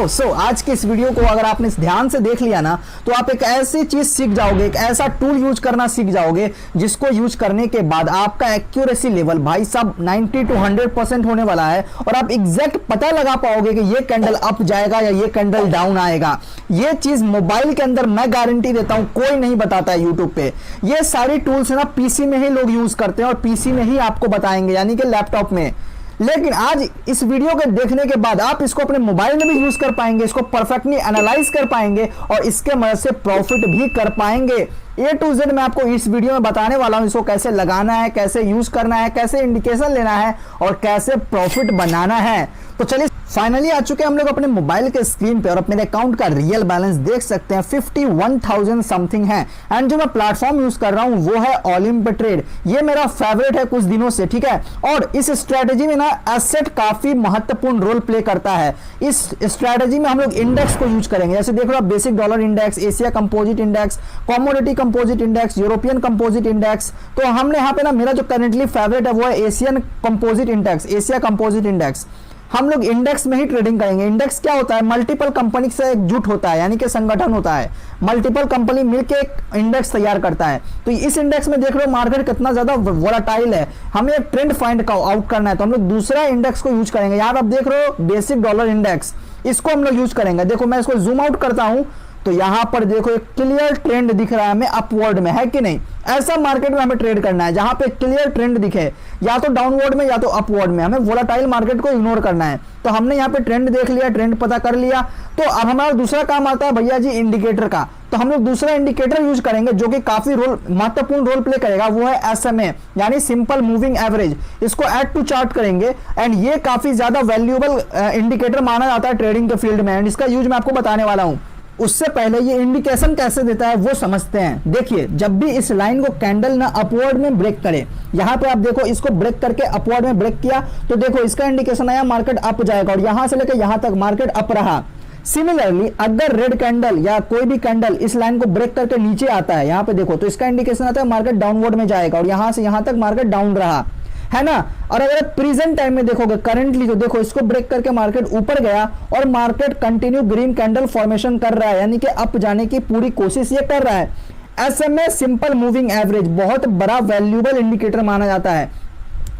सो आज की इस वीडियो को अगर आपने ध्यान से देख लिया ना तो आप एक ऐसी चीज सीख जाओगे, एक ऐसा टूल यूज करना सीख जाओगे जिसको यूज करने के बाद आपका एक्यूरेसी लेवल भाई साहब 90 to 100% होने वाला है और आप एग्जैक्ट पता लगा पाओगे कि ये कैंडल अप जाएगा या ये कैंडल डाउन आएगा। ये चीज मोबाइल के अंदर मैं गारंटी देता हूं कोई नहीं बताता है यूट्यूब पे। ये सारी टूल्स ना पीसी में ही लोग यूज करते हैं और पीसी में ही आपको बताएंगे, यानी कि लैपटॉप में। लेकिन आज इस वीडियो के देखने के बाद आप इसको अपने मोबाइल में भी यूज कर पाएंगे, इसको परफेक्टली एनालाइज कर पाएंगे और इसके मदद से प्रॉफिट भी कर पाएंगे। A to Z मैं आपको इस वीडियो में बताने वाला हूं, इसको कैसे लगाना है, कैसे यूज करना है, कैसे इंडिकेशन लेना है और कैसे प्रॉफिट बनाना है। तो चलिए फाइनली आ चुके हैं हम लोग अपने मोबाइल के स्क्रीन पे और अपने अकाउंट का रियल बैलेंस देख सकते हैं 51,000 समथिंग है। एंड जो मैं प्लेटफॉर्म यूज कर रहा हूं वो है ओलंपिक ट्रेड। ये मेरा फेवरेट है कुछ दिनों से, ठीक है। और इस स्ट्रेटेजी में ना एसेट काफी महत्वपूर्ण रोल प्ले करता है। इस स्ट्रेटेजी में हम लोग इंडेक्स को यूज करेंगे, जैसे देख लो आप basic dollar index, Asia composite index, commodity composite index, European composite index. तो हमने यहाँ पे ना मेरा जो करंटली फेवरेट है वो है Asian composite index, Asia composite index. हम लोग इंडेक्स में ही ट्रेडिंग करेंगे। इंडेक्स क्या होता है? मल्टीपल कंपनी से एकजुट होता है, यानी कि संगठन होता है। मल्टीपल कंपनी मिलकर एक इंडेक्स तैयार करता है। तो इस इंडेक्स में देख लो मार्केट कितना ज्यादा वोलाटाइल है, हमें एक ट्रेंड फाइंड आउट करना है। तो हम लोग दूसरा इंडेक्स को यूज करेंगे। यहाँ आप देख रहे हो बेसिक डॉलर इंडेक्स, इसको हम लोग यूज करेंगे। देखो मैं इसको जूम आउट करता हूं तो यहां पर देखो एक क्लियर ट्रेंड दिख रहा है हमें अपवर्ड में, है कि नहीं? ऐसा मार्केट में हमें ट्रेड करना है जहां पे क्लियर ट्रेंड दिखे, या तो डाउनवर्ड में या तो अपवर्ड में। हमें वोलाटाइल मार्केट को इग्नोर करना है। तो हमने यहाँ पे ट्रेंड देख लिया, ट्रेंड पता कर लिया। तो अब हमारा दूसरा काम आता है भैया जी इंडिकेटर का। तो हम लोग दूसरा इंडिकेटर यूज करेंगे जो कि काफी महत्वपूर्ण रोल प्ले करेगा, वो है SMA यानी सिंपल मूविंग एवरेज। इसको ऐड टू चार्ट करेंगे एंड ये काफी ज्यादा वैल्यूएबल इंडिकेटर माना जाता है ट्रेडिंग के फील्ड में। एंड इसका यूज मैं आपको बताने वाला हूं। उससे पहले ये इंडिकेशन कैसे देता है वो समझते हैं। देखिए जब भी इस लाइन को कैंडल ना अपवर्ड में ब्रेक करे, यहाँ पे आप देखो इसको ब्रेक करके अपवर्ड में ब्रेक किया तो देखो इसका इंडिकेशन आया मार्केट अप जाएगा और यहां से लेकर यहां तक मार्केट अप रहा। सिमिलरली अगर रेड कैंडल या कोई भी कैंडल इस लाइन को ब्रेक करके नीचे आता है, यहाँ पे देखो तो इसका इंडिकेशन आता है मार्केट डाउनवर्ड में जाएगा और यहां से यहां तक मार्केट डाउन रहा, है ना। और अगर प्रेजेंट टाइम में देखोगे करंटली जो देखो इसको ब्रेक करके मार्केट ऊपर गया और market continue green candle formation कर रहा है, यानी कि अप जाने की पूरी कोशिश ये कर रहा है। SMA सिंपल मूविंग एवरेज बहुत बड़ा वैल्यूएबल इंडिकेटर माना जाता है।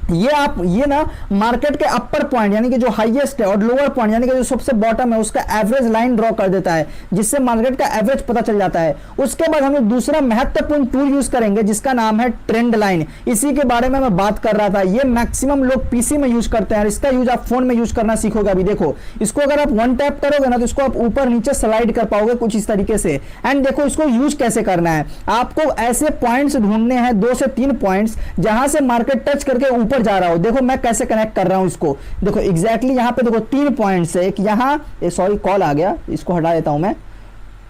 ये ना मार्केट के अपर पॉइंट यानी कि जो हाईएस्ट है और लोअर पॉइंट यानी कि जो सबसे बॉटम है उसका एवरेज लाइन ड्रॉ कर देता है, जिससे मार्केट का एवरेज पता चल जाता है। उसके बाद हम लोग दूसरा महत्वपूर्ण टूल यूज करेंगे जिसका नाम है ट्रेंड लाइन। इसी के बारे में मैं बात कर रहा था। ये मैक्सिमम लोग पीसी में यूज करते हैं, इसका यूज आप फोन में यूज करना सीखोगे। अभी देखो इसको अगर आप वन टैप करोगे ना तो इसको आप ऊपर नीचे स्लाइड कर पाओगे कुछ इस तरीके से। एंड देखो इसको यूज कैसे करना है, आपको ऐसे पॉइंट्स ढूंढने हैं 2 से 3 पॉइंट्स जहां से मार्केट टच करके ऊपर जा रहा हो। देखो मैं कैसे कनेक्ट कर रहा हूं इसको, देखो एग्जैक्टली यहां पे देखो 3 पॉइंट्स है। एक यहां, सॉरी कॉल आ गया, इसको हटा देता हूं मैं।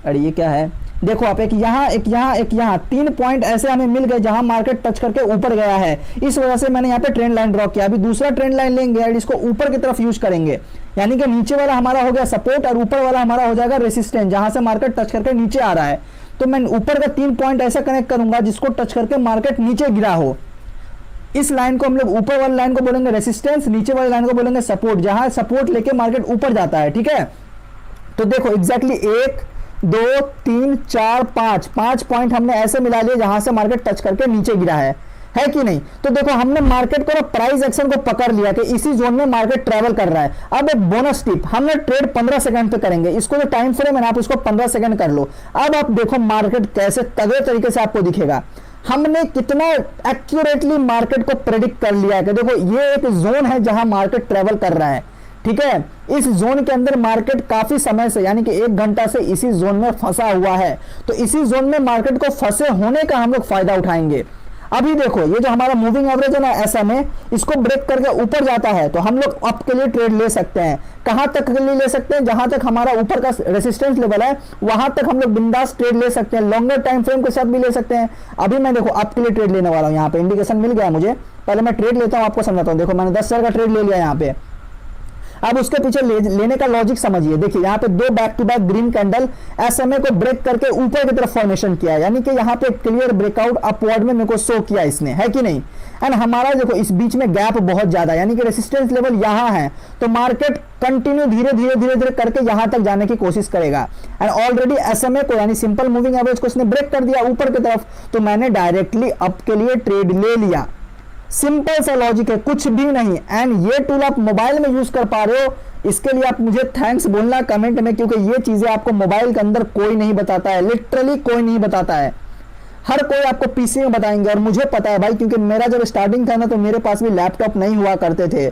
अरे ये क्या है, देखो आप एक यहां एक यहां एक यहां 3 पॉइंट ऐसे हमें मिल गए जहां मार्केट टच करके ऊपर गया है। इस वजह से मैंने यहां पे ट्रेंड लाइन ड्रॉ किया। अभी दूसरा ट्रेंड लाइन लेंगे और इसको ऊपर की तरफ यूज करेंगे, यानी कि नीचे वाला हमारा हो गया सपोर्ट और ऊपर वाला हमारा हो जाएगा रेसिस्टेंस, जहां से मार्केट टच करके नीचे आ रहा है। तो मैं ऊपर का 3 पॉइंट ऐसा कनेक्ट करूंगा जिसको टच करके मार्केट नीचे गिरा हो। इस लाइन को हम लोग ऊपर वाली लाइन को बोलेंगे रेसिस्टेंस, नीचे वाली लाइन को बोलेंगे सपोर्ट, जहां सपोर्ट लेके मार्केट ऊपर जाता है, ठीक है। तो देखो एग्जैक्टली 1 2 3 4 5 पॉइंट हमने ऐसे मिला लिए जहां से मार्केट टच करके नीचे गिरा है कि नहीं? तो देखो हमने मार्केट को प्राइस एक्शन को पकड़ लिया कि इसी जोन में मार्केट ट्रेवल कर रहा है। अब एक बोनस टिप, हमने ट्रेड 15 सेकंड पे करेंगे। इसको जो टाइम फ्रेम है ना आप उसको 15 सेकंड कर लो। अब आप देखो मार्केट कैसे तगड़े तरीके से आपको दिखेगा। हमने कितना एक्यूरेटली मार्केट को प्रेडिक्ट कर लिया है कि देखो ये एक जोन है जहां मार्केट ट्रेवल कर रहा है, ठीक है। इस जोन के अंदर मार्केट काफी समय से यानी कि 1 घंटा से इसी जोन में फंसा हुआ है। तो इसी जोन में मार्केट को फंसे होने का हम लोग फायदा उठाएंगे। अभी देखो ये जो हमारा मूविंग एवरेज है ना SMA, इसको ब्रेक करके ऊपर जाता है तो हम लोग अप के लिए ट्रेड ले सकते हैं। कहां तक के लिए ले सकते हैं? जहां तक हमारा ऊपर का रेसिस्टेंस लेवल है वहां तक हम लोग बिंदास ट्रेड ले सकते हैं, लॉन्गर टाइम फ्रेम के साथ भी ले सकते हैं। अभी मैं देखो अप के लिए ट्रेड लेने वाला हूं। यहाँ पे इंडिकेशन मिल गया मुझे, पहले मैं ट्रेड लेता हूं, आपको समझाता हूं। देखो मैंने 10,000 का ट्रेड ले लिया यहाँ पे। अब उसके पीछे लेने का लॉजिक समझिए। देखिए यहाँ पे 2 back to back green candle SMA को ब्रेक करके ऊपर की तरफ फॉर्मेशन किया, यानी कि यहाँ पे क्लियर ब्रेकआउट अपवर्ड में मेरे को शो किया इसने, है कि नहीं? एंड हमारा देखो इस बीच में गैप बहुत ज्यादा, यानी कि रेसिस्टेंस लेवल यहाँ है, तो मार्केट कंटिन्यू धीरे धीरे धीरे धीरे करके यहां तक जाने की कोशिश करेगा। एंड ऑलरेडी एसएमए को यानी सिंपल मूविंग एवरेज को इसने ब्रेक कर दिया ऊपर की तरफ, तो मैंने डायरेक्टली अप के लिए ट्रेड ले लिया। सिंपल सा लॉजिक है, कुछ भी नहीं। एंड ये टूल आप मोबाइल में यूज कर पा रहे हो, इसके लिए आप मुझे थैंक्स बोलना कमेंट में, क्योंकि ये चीजें आपको मोबाइल के अंदर कोई नहीं बताता है, लिटरली कोई नहीं बताता है। हर कोई आपको पीसी में बताएंगे, और मुझे पता है भाई, क्योंकि मेरा जब स्टार्टिंग था ना तो मेरे पास भी लैपटॉप नहीं हुआ करते थे,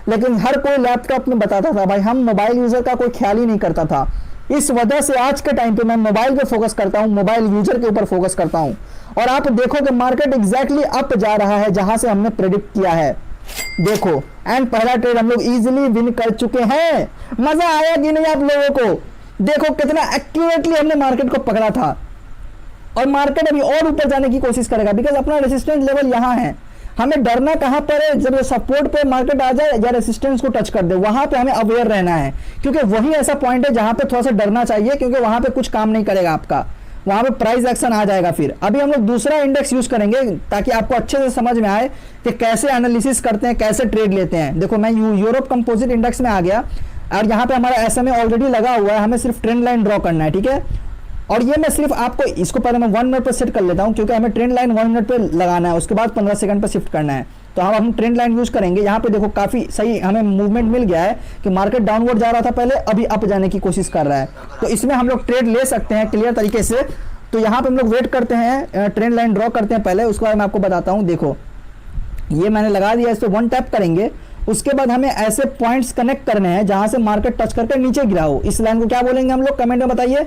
लेकिन हर कोई लैपटॉप में बताता था भाई, हम मोबाइल यूजर का कोई ख्याल ही नहीं करता था। इस वजह से आज के टाइम पे मैं मोबाइल पे फोकस करता हूं, मोबाइल यूजर के ऊपर फोकस करता हूं, और आप देखो कि मार्केट एग्जैक्टली अप जा रहा है जहां से हमने प्रेडिक्ट किया है। देखो, एंड पहला ट्रेड हम लोग इजीली विन कर चुके हैं। मजा आया कि नहीं आप लोगों को? देखो कितना एक्यूरेटली हमने मार्केट को पकड़ा था, और मार्केट अभी और ऊपर जाने की कोशिश करेगा, बिकॉज अपना रेसिस्टेंस लेवल यहां है। हमें डरना कहां पर है? जब सपोर्ट पे मार्केट आ जाए या रेसिस्टेंस को टच कर दे, वहां पे हमें अवेयर रहना है, क्योंकि वही ऐसा पॉइंट है जहां पे थोड़ा सा डरना चाहिए, क्योंकि वहां पे कुछ काम नहीं करेगा आपका, वहां पे प्राइस एक्शन आ जाएगा। फिर अभी हम लोग दूसरा इंडेक्स यूज करेंगे ताकि आपको अच्छे से समझ में आए कि कैसे एनालिसिस करते हैं, कैसे ट्रेड लेते हैं। देखो मैं यूरोप कंपोजिट इंडेक्स में आ गया, और यहाँ पे हमारा एसएमए ऑलरेडी लगा हुआ है, हमें सिर्फ ट्रेंड लाइन ड्रॉ करना है, ठीक है। और ये मैं सिर्फ आपको इसको पहले मैं 1 मिनट पर सेट कर लेता हूँ, क्योंकि हमें ट्रेंड लाइन 1 मिनट पे लगाना है, उसके बाद 15 सेकंड पर शिफ्ट करना है। तो हम ट्रेंड लाइन यूज करेंगे। यहाँ पे देखो काफी सही हमें मूवमेंट मिल गया है कि मार्केट डाउनवर्ड जा रहा था पहले, अभी अप जाने की कोशिश कर रहा है, तो इसमें हम लोग ट्रेड ले सकते हैं क्लियर तरीके से। तो यहाँ पे हम लोग वेट करते हैं, ट्रेंड लाइन ड्रॉ करते हैं पहले, उसके बाद मैं आपको बताता हूँ। देखो ये मैंने लगा दिया, इस पर 1 टैप करेंगे, उसके बाद हमें ऐसे पॉइंट्स कनेक्ट करने हैं जहां से मार्केट टच करके नीचे गिरा हो। इस लाइन को क्या बोलेंगे हम लोग, कमेंट में बताइए।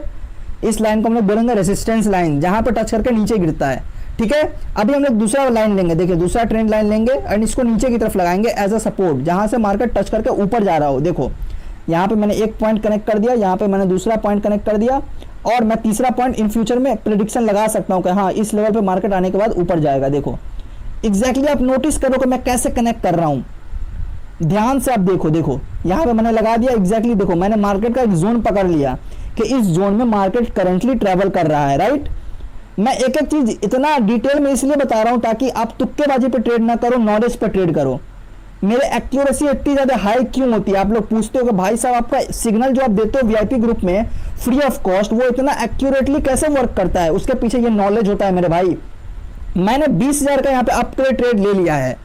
इस लाइन को हम लोग बोलेंगे रेसिस्टेंस लाइन, जहां पर टच करके नीचे गिरता है, ठीक है। अभी हम लोग दूसरा लाइन लेंगे, देखिए दूसरा ट्रेंड लाइन लेंगे, और इसको नीचे की तरफ लगाएंगे एज अ सपोर्ट, जहां से मार्केट टच करके ऊपर जा रहा हो। देखो यहाँ पे मैंने एक पॉइंट कनेक्ट कर दिया, यहाँ पे मैंने दूसरा पॉइंट कनेक्ट कर दिया, और मैं तीसरा पॉइंट इन फ्यूचर में प्रेडिक्शन लगा सकता हूँ कि हाँ इस लेवल पे मार्केट आने के बाद ऊपर जाएगा। देखो एग्जैक्टली आप नोटिस करो कि मैं कैसे कनेक्ट कर रहा हूँ, ध्यान से आप देखो। देखो यहाँ पे मैंने लगा दिया एग्जैक्टली, देखो मैंने मार्केट का एक जोन पकड़ लिया कि इस जोन में मार्केट करंटली ट्रेवल कर रहा है, राइट। मैं एक एक चीज इतना डिटेल में इसलिए बता रहा हूँ ताकि आप तुक्केबाजी पे ट्रेड ना करो, नॉलेज पे ट्रेड करो। मेरे एक्यूरेसी इतनी ज्यादा हाई क्यों होती है? आप लोग पूछते हो कि भाई साहब आपका सिग्नल जो आप देते हो वीआईपी ग्रुप में फ्री ऑफ कॉस्ट, वो इतना एक्यूरेटली कैसे वर्क करता है? उसके पीछे ये नॉलेज होता है मेरे भाई। मैंने 20,000 का यहाँ पे अप ट्रेड ले लिया है,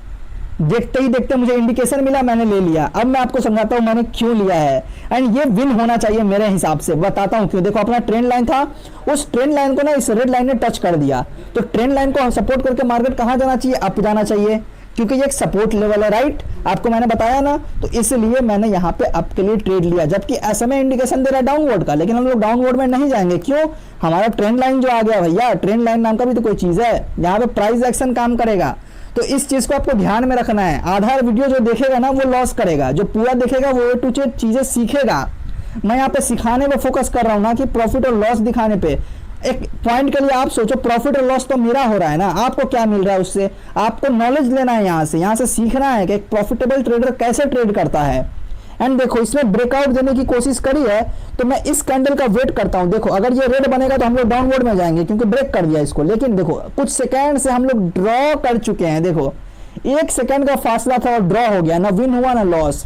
देखते ही देखते मुझे इंडिकेशन मिला, मैंने ले लिया। अब मैं आपको समझाता हूं मैंने क्यों लिया है, एंड ये विन होना चाहिए मेरे हिसाब से, बताता हूं क्यों। देखो अपना ट्रेंड लाइन था, उस ट्रेंड लाइन को ना इस रेड लाइन ने टच कर दिया, तो ट्रेंड लाइन को सपोर्ट करके मार्केट कहां जाना चाहिए? अप जाना चाहिए, क्योंकि ये एक सपोर्ट लेवल है, राइट। आपको मैंने बताया ना, तो इसलिए मैंने यहाँ पे अप के लिए ट्रेड लिया, जबकि एसएमए इंडिकेशन दे रहा है डाउनवर्ड का, लेकिन हम लोग डाउनवर्ड में नहीं जाएंगे। क्यों? हमारा ट्रेंड लाइन जो आ गया भैया, ट्रेंड लाइन नाम का भी तो कोई चीज है, यहाँ पे प्राइस एक्शन काम करेगा। तो इस चीज को आपको ध्यान में रखना है। आधा वीडियो जो देखेगा ना वो लॉस करेगा, जो पूरा देखेगा वो ए टू जेड चीजें सीखेगा। मैं यहाँ पे सिखाने पे फोकस कर रहा हूँ ना कि प्रॉफिट और लॉस दिखाने पे। एक पॉइंट के लिए आप सोचो, प्रॉफिट और लॉस तो मेरा हो रहा है ना, आपको क्या मिल रहा है उससे? आपको नॉलेज लेना है, यहाँ से सीखना है कि एक प्रॉफिटेबल ट्रेडर कैसे ट्रेड करता है। एंड देखो इसमें ब्रेकआउट देने की कोशिश करी है, तो मैं इस कैंडल का वेट करता हूं। देखो अगर ये रेड बनेगा तो हम लोग डाउनवर्ड में जाएंगे, क्योंकि ब्रेक कर दिया इसको। लेकिन देखो कुछ सेकंड से हम लोग ड्रॉ कर चुके हैं, देखो 1 सेकंड का फासला था और ड्रॉ हो गया, ना विन हुआ ना लॉस।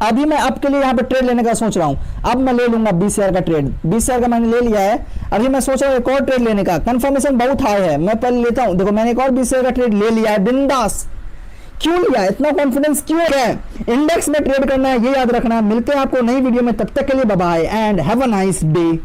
अभी मैं अब के लिए यहाँ पे ट्रेड लेने का सोच रहा हूँ। अब मैं ले लूंगा 20,000 का ट्रेड, 20,000 का मैंने ले लिया है। अभी मैं सोच रहा हूँ एक और ट्रेड लेने का, कंफर्मेशन बहुत हाई है, मैं पहले लेता हूँ। देखो मैंने एक और 20,000 का ट्रेड ले लिया है, बिंदास। क्यों लिया? इतना कॉन्फिडेंस क्यों है? इंडेक्स में ट्रेड करना है, ये याद रखना। मिलते हैं आपको नई वीडियो में, तब तक के लिए bye bye and have a nice day.